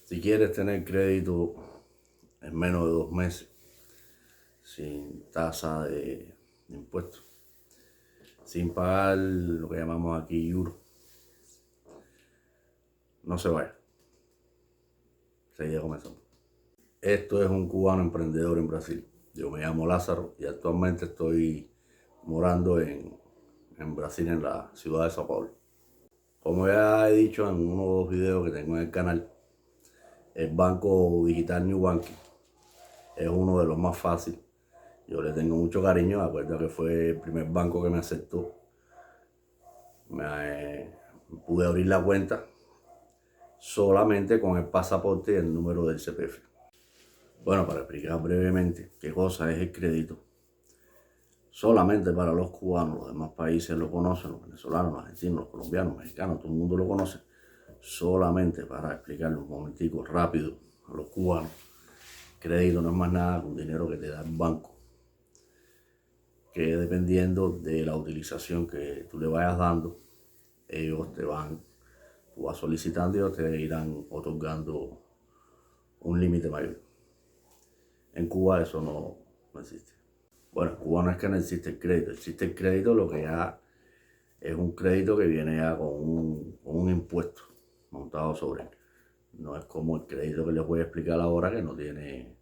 Si quieres tener crédito en menos de 2 meses, sin tasa de impuestos, sin pagar lo que llamamos aquí juros, no se vaya. Seguida comenzamos. Esto es un cubano emprendedor en Brasil. Yo me llamo Lázaro y actualmente estoy morando en Brasil, en la ciudad de Sao Paulo. Como ya he dicho en uno o dos videos que tengo en el canal, el banco digital New Banking es uno de los más fáciles. Yo le tengo mucho cariño, acuerdo que fue el primer banco que me aceptó. Pude abrir la cuenta solamente con el pasaporte y el número del CPF. Bueno, para explicar brevemente qué cosa es el crédito, solamente para los cubanos, los demás países lo conocen, los venezolanos, los argentinos, los colombianos, los mexicanos, todo el mundo lo conoce. Solamente para explicarle un momentico rápido a los cubanos, crédito no es más nada que un dinero que te da el banco, que dependiendo de la utilización que tú le vayas dando, tú vas solicitando y ellos te irán otorgando un límite mayor. En Cuba eso no existe. Bueno, en Cuba no es que no existe el crédito, existe el crédito, lo que ya es un crédito que viene ya con un impuesto montado sobre él. No es como el crédito que les voy a explicar ahora, que no tiene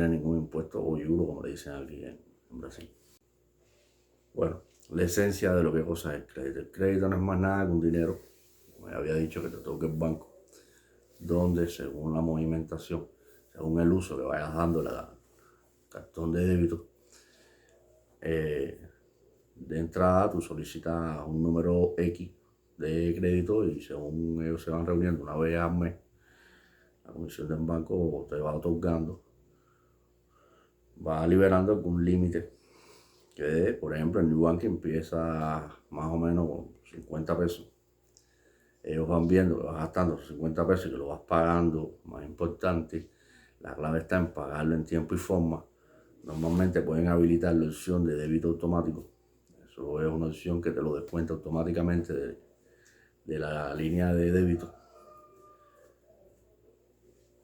ningún impuesto o euro, como le dicen aquí en Brasil. Bueno, la esencia de lo que cosa es el crédito. El crédito no es más nada que un dinero, como ya había dicho, que te toque el banco, donde según la movimentación, según el uso que vayas dando la cartón de débito, de entrada tú solicitas un número X de crédito y según ellos se van reuniendo una vez al mes, la comisión del banco te va otorgando, va liberando algún límite que, por ejemplo, en New Bank empieza más o menos con 50 pesos. Ellos van viendo que vas gastando 50 pesos y que lo vas pagando. Más importante, la clave está en pagarlo en tiempo y forma. Normalmente pueden habilitar la opción de débito automático. Eso es una opción que te lo descuenta automáticamente de la línea de débito.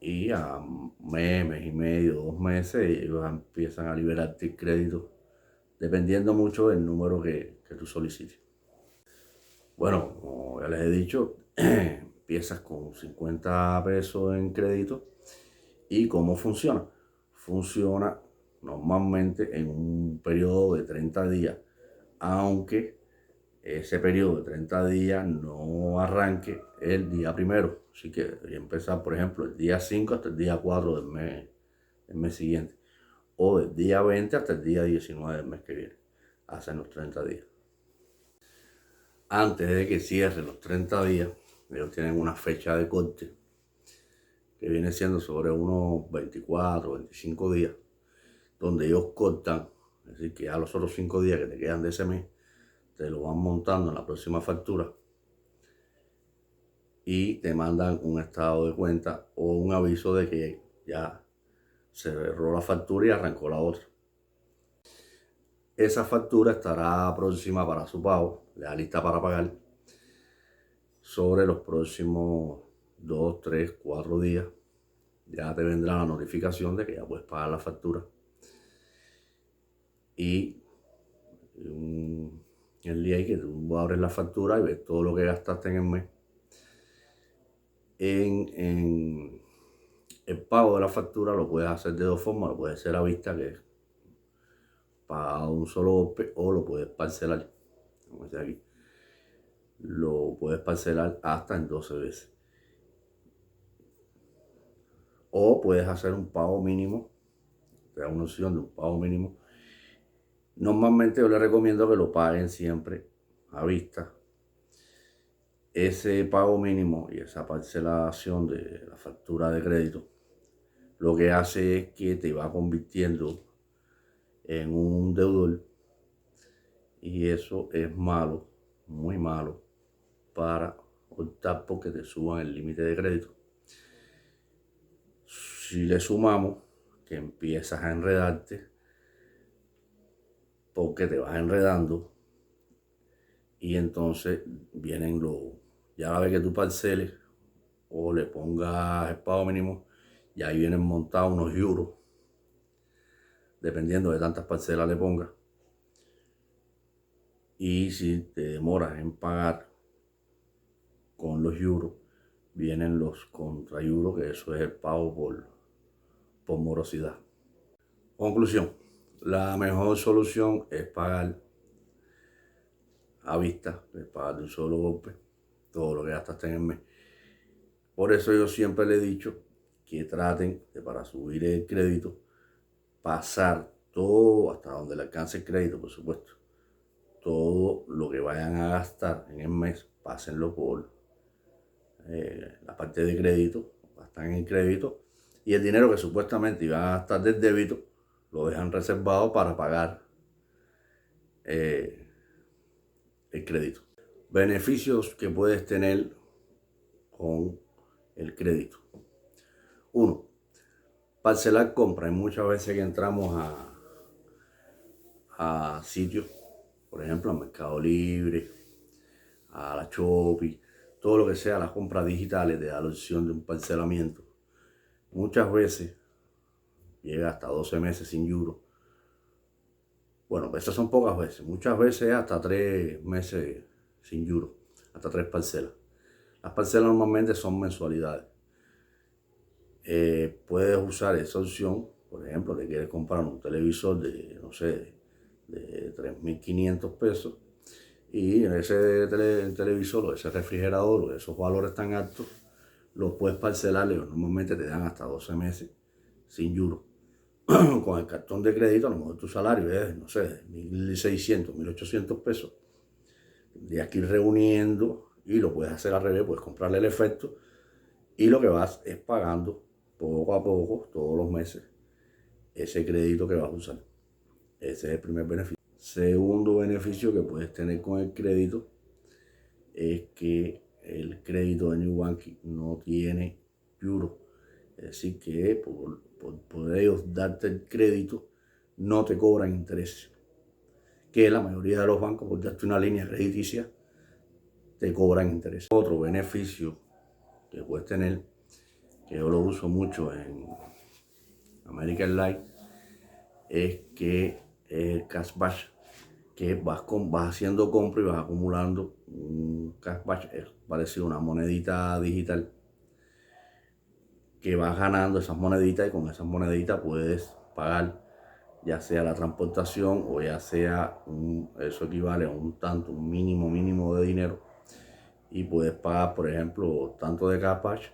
Y a mes y medio, 2 meses, ellos empiezan a liberarte el crédito, dependiendo mucho del número que tú solicites. Bueno, como ya les he dicho, empiezas con 50 pesos en crédito. ¿Y cómo funciona? Funciona normalmente en un periodo de 30 días, aunque ese periodo de 30 días no arranque el día primero. Así que debería empezar, por ejemplo, el día 5 hasta el día 4 del mes siguiente. O del día 20 hasta el día 19 del mes que viene. Hacen los 30 días. Antes de que cierren los 30 días, ellos tienen una fecha de corte que viene siendo sobre unos 24, 25 días, donde ellos cortan, es decir, que a los otros 5 días que te quedan de ese mes, te lo van montando en la próxima factura y te mandan un estado de cuenta o un aviso de que ya se cerró la factura y arrancó la otra. Esa factura estará próxima para su pago, ya lista para pagar, sobre los próximos 2, 3, 4 días. Ya te vendrá la notificación de que ya puedes pagar la factura. Y el día que tú abres la factura y ves todo lo que gastaste en el mes, en el pago de la factura lo puedes hacer de dos formas. Lo puedes hacer a vista, que es pagado un solo golpe, o lo puedes parcelar, como dice aquí. Lo puedes parcelar hasta en 12 veces. O puedes hacer un pago mínimo, te da una opción de un pago mínimo. Normalmente yo les recomiendo que lo paguen siempre a vista. Ese pago mínimo y esa parcelación de la factura de crédito lo que hace es que te va convirtiendo en un deudor, y eso es malo, muy malo, para optar porque te suban el límite de crédito. Si le sumamos que empiezas a enredarte, porque te vas enredando, y entonces vienen ya la vez que tú parceles o le pongas el pago mínimo, y ahí vienen montados unos euros, dependiendo de tantas parcelas le pongas. Y si te demoras en pagar con los euros, vienen los contra euros, que eso es el pago por morosidad. Conclusión, la mejor solución es pagar a vista, es pagar de un solo golpe todo lo que gastaste en el mes. Por eso yo siempre le he dicho que traten de, para subir el crédito, pasar todo hasta donde le alcance el crédito, por supuesto. Todo lo que vayan a gastar en el mes, pásenlo por la parte de crédito, gastan en crédito, y el dinero que supuestamente iban a gastar del débito, lo dejan reservado para pagar el crédito. Beneficios que puedes tener con el crédito. 1. Parcelar compra. Hay muchas veces que entramos a sitios, por ejemplo, a Mercado Libre, a la Shopee, todo lo que sea las compras digitales, te da la opción de un parcelamiento. Muchas veces llega hasta 12 meses sin euros. Bueno, pues estas son pocas veces. Muchas veces hasta 3 meses sin euros, hasta 3 parcelas. Las parcelas normalmente son mensualidades. Puedes usar esa opción, por ejemplo, te quieres comprar un televisor de, no sé, de 3.500 pesos, y en ese televisor o ese refrigerador o esos valores tan altos, los puedes parcelar, y normalmente te dan hasta 12 meses sin euros. Con el cartón de crédito, a lo mejor tu salario es, no sé, 1.600, 1.800 pesos. Tendrías que ir reuniendo, y lo puedes hacer al revés, puedes comprarle el efecto, y lo que vas es pagando poco a poco, todos los meses, ese crédito que vas a usar. Ese es el primer beneficio. Segundo beneficio que puedes tener con el crédito es que el crédito de New Banking no tiene euros. Es decir, que por ellos darte el crédito no te cobran interés. Que la mayoría de los bancos, por darte una línea crediticia, te cobran interés. Otro beneficio que puedes tener, que yo lo uso mucho en American Life, es que el cashback, que vas haciendo compra y vas acumulando un cashback, es parecido a una monedita digital, que vas ganando esas moneditas, y con esas moneditas puedes pagar ya sea la transportación o ya sea eso equivale a un mínimo de dinero, y puedes pagar, por ejemplo, tanto de cashback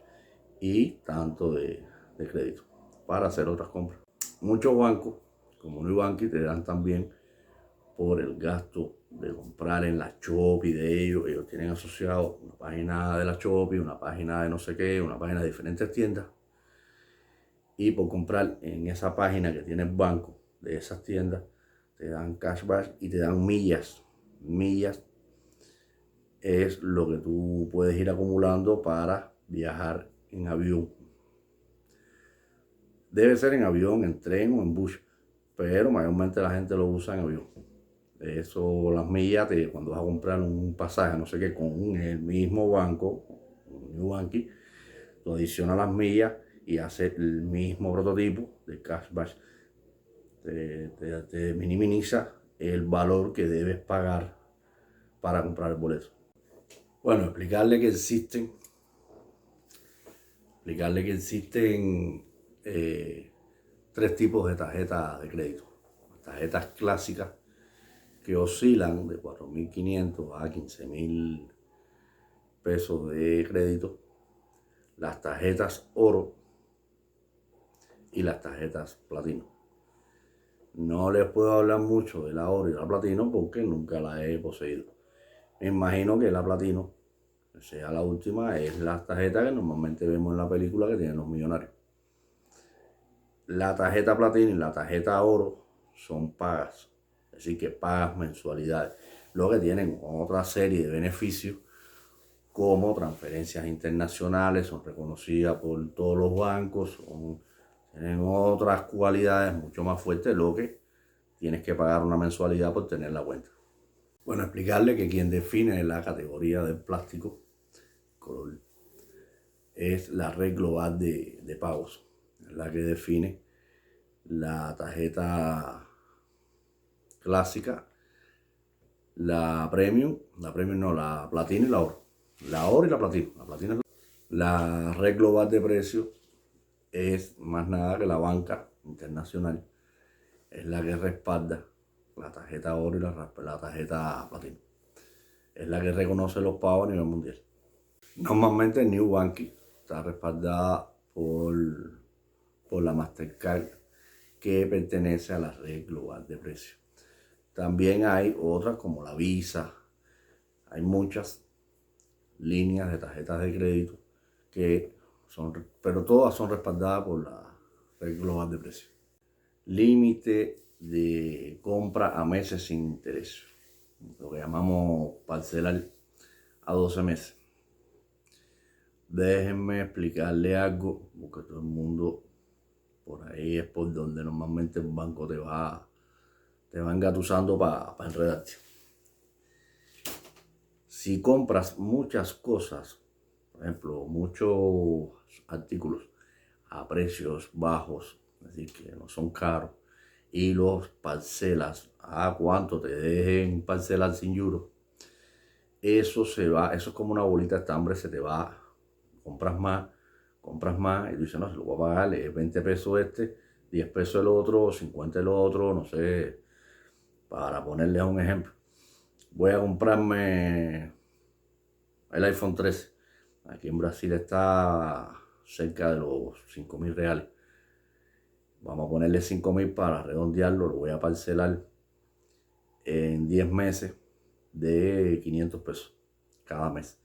y tanto de crédito para hacer otras compras. Muchos bancos, como New Banking, te dan también por el gasto de comprar en la Shopee de ellos. Ellos tienen asociado una página de la Shopee, una página de no sé qué, una página de diferentes tiendas. Y por comprar en esa página que tiene el banco de esas tiendas, te dan cashback y te dan millas. Millas es lo que tú puedes ir acumulando para viajar en avión. Debe ser en avión, en tren o en bus, pero mayormente la gente lo usa en avión. Eso, las millas, cuando vas a comprar un pasaje, no sé qué, con el mismo banco, New Banking, tú adicionas las millas y haces el mismo prototipo de cashback. Te minimiza el valor que debes pagar para comprar el boleto. Bueno, explicarle que existen tres tipos de tarjetas de crédito. Tarjetas clásicas, que oscilan de 4.500 a 15.000 pesos de crédito, las tarjetas oro y las tarjetas platino. No les puedo hablar mucho de la oro y la platino porque nunca la he poseído. Me imagino que la platino, sea la última, es la tarjeta que normalmente vemos en la película que tienen los millonarios. La tarjeta platino y la tarjeta oro son pagas, es decir, que pagas mensualidades, lo que tienen otra serie de beneficios, como transferencias internacionales, son reconocidas por todos los bancos, tienen otras cualidades mucho más fuertes, lo que tienes que pagar una mensualidad por tener la cuenta. Bueno, explicarle que quien define la categoría del plástico, color es la red global de pagos, la que define la tarjeta clásica, la premium no, la platino y la oro. La oro y la platino. La platino es la red global de precios, es más nada que la banca internacional, es la que respalda la tarjeta oro y la tarjeta platino. Es la que reconoce los pagos a nivel mundial. Normalmente New Banking está respaldada por la Mastercard, que pertenece a la red global de precios. También hay otras como la Visa. Hay muchas líneas de tarjetas de crédito pero todas son respaldadas por la red global de precios. Límite de compra a meses sin interés, lo que llamamos parcelar a 12 meses. Déjenme explicarle algo, porque todo el mundo por ahí es por donde normalmente un banco te va engatusando para enredarte. Si compras muchas cosas, por ejemplo, muchos artículos a precios bajos, es decir, que no son caros, y los parcelas a cuánto te dejen parcelar sin juros, eso es como una bolita de estambre, se te va, compras más, y tú dices, no, se lo voy a pagar, 20 pesos 10 pesos el otro, 50 el otro, no sé, para ponerles un ejemplo. Voy a comprarme el iPhone 13. Aquí en Brasil está cerca de los 5.000 reales. Vamos a ponerle 5.000 para redondearlo. Lo voy a parcelar en 10 meses de 500 pesos cada mes.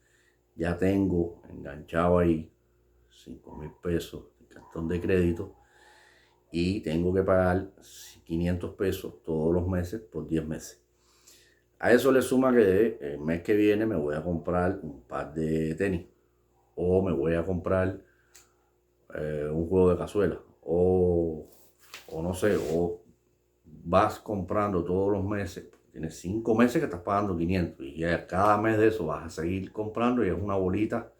Ya tengo enganchado ahí 5.000 pesos de cartón de crédito y tengo que pagar 500 pesos todos los meses por 10 meses. A eso le suma que el mes que viene me voy a comprar un par de tenis, o me voy a comprar un juego de cazuela, o no sé, o vas comprando todos los meses. Tienes 5 meses que estás pagando 500 y ya cada mes de eso vas a seguir comprando y es una bolita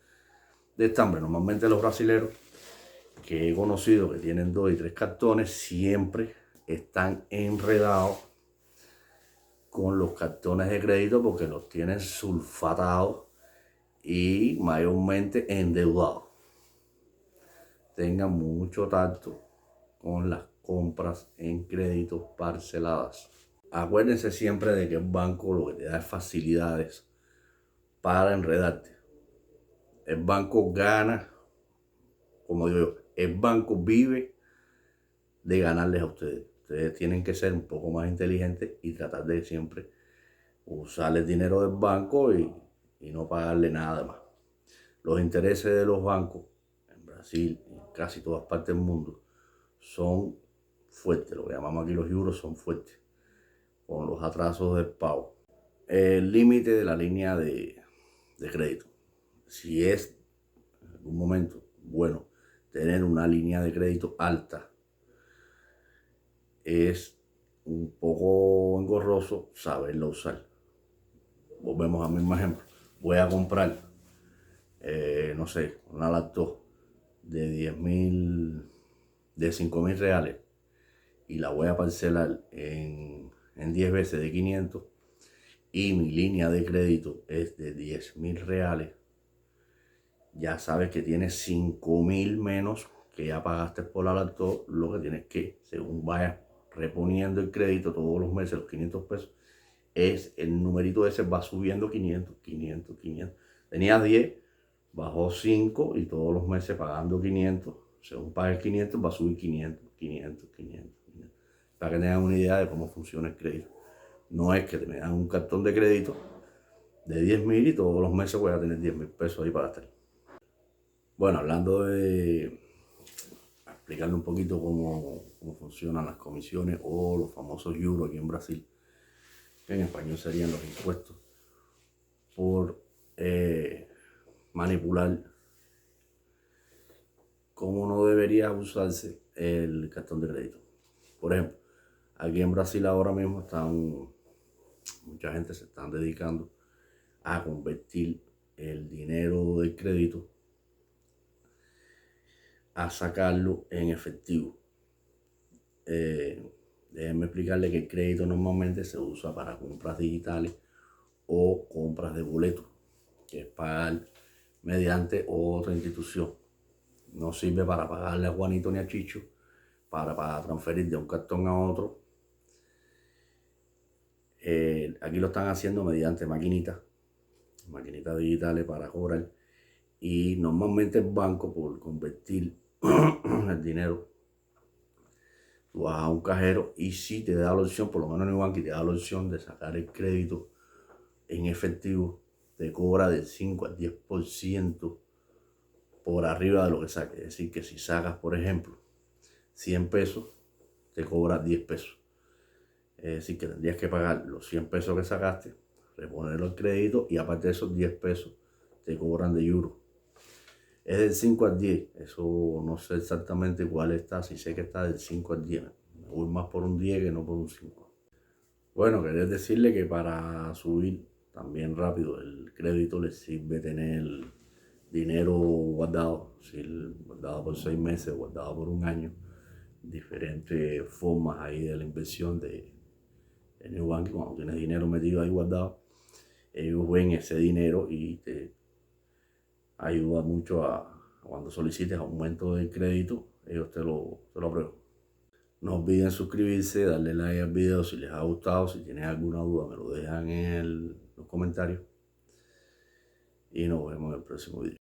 de estambre. Normalmente los brasileños que he conocido que tienen 2 y 3 cartones siempre están enredados con los cartones de crédito porque los tienen sulfatados y mayormente endeudados. Tengan mucho tacto con las compras en crédito parceladas. Acuérdense siempre de que el banco lo que te da es facilidades para enredarte. El banco gana, como digo yo, el banco vive de ganarles a ustedes. Ustedes tienen que ser un poco más inteligentes y tratar de siempre usar el dinero del banco y no pagarle nada más. Los intereses de los bancos en Brasil y en casi todas partes del mundo son fuertes. Lo que llamamos aquí los juros son fuertes, con los atrasos del pago. El límite de la línea de crédito. Si es en algún momento bueno tener una línea de crédito alta, es un poco engorroso saberlo usar. Volvemos al mismo ejemplo. Voy a comprar, no sé, una laptop de 5.000 reales y la voy a parcelar en 10 veces de 500 y mi línea de crédito es de 10.000 reales. Ya sabes que tienes 5.000 menos que ya pagaste por la laptop. Lo que tienes que, según vayas reponiendo el crédito todos los meses, los 500 pesos, es el numerito ese va subiendo 500. Tenías 10, bajó 5 y todos los meses pagando 500. Según pagues 500, va a subir 500. Para que tengan una idea de cómo funciona el crédito. No es que te me dan un cartón de crédito de 10.000 y todos los meses voy a tener 10.000 pesos ahí para gastar. Bueno, hablando de explicarle un poquito cómo funcionan las comisiones o los famosos juros aquí en Brasil, que en español serían los impuestos por manipular cómo no debería usarse el cartón de crédito. Por ejemplo, aquí en Brasil ahora mismo mucha gente se están dedicando a convertir el dinero del crédito a sacarlo en efectivo. Déjenme explicarle que el crédito normalmente se usa para compras digitales o compras de boletos, que es pagar mediante otra institución. No sirve para pagarle a Juanito ni a Chicho, para transferir de un cartón a otro. Aquí lo están haciendo mediante maquinitas digitales para cobrar. Y normalmente el banco, por convertir el dinero, tú vas a un cajero y si te da la opción, por lo menos en el banco, y te da la opción de sacar el crédito en efectivo, te cobra del 5 al 10% por arriba de lo que saques. Es decir, que si sacas, por ejemplo, 100 pesos, te cobra 10 pesos. Es decir, que tendrías que pagar los 100 pesos que sacaste, reponerlo al crédito y aparte de esos 10 pesos te cobran de euros. Es del 5 al 10, eso no sé exactamente cuál está, si sé que está del 5 al 10. Me voy más por un 10 que no por un 5. Bueno, quería decirle que para subir también rápido el crédito les sirve tener dinero guardado, si guardado por 6 meses, guardado por un año, diferentes formas ahí de la inversión en el banco. Cuando tienes dinero metido ahí guardado, ellos ven ese dinero y te ayuda mucho a cuando solicites aumento de crédito, ellos te lo aprueban. No olviden suscribirse, darle like al video si les ha gustado. Si tienen alguna duda me lo dejan en los comentarios y nos vemos en el próximo video.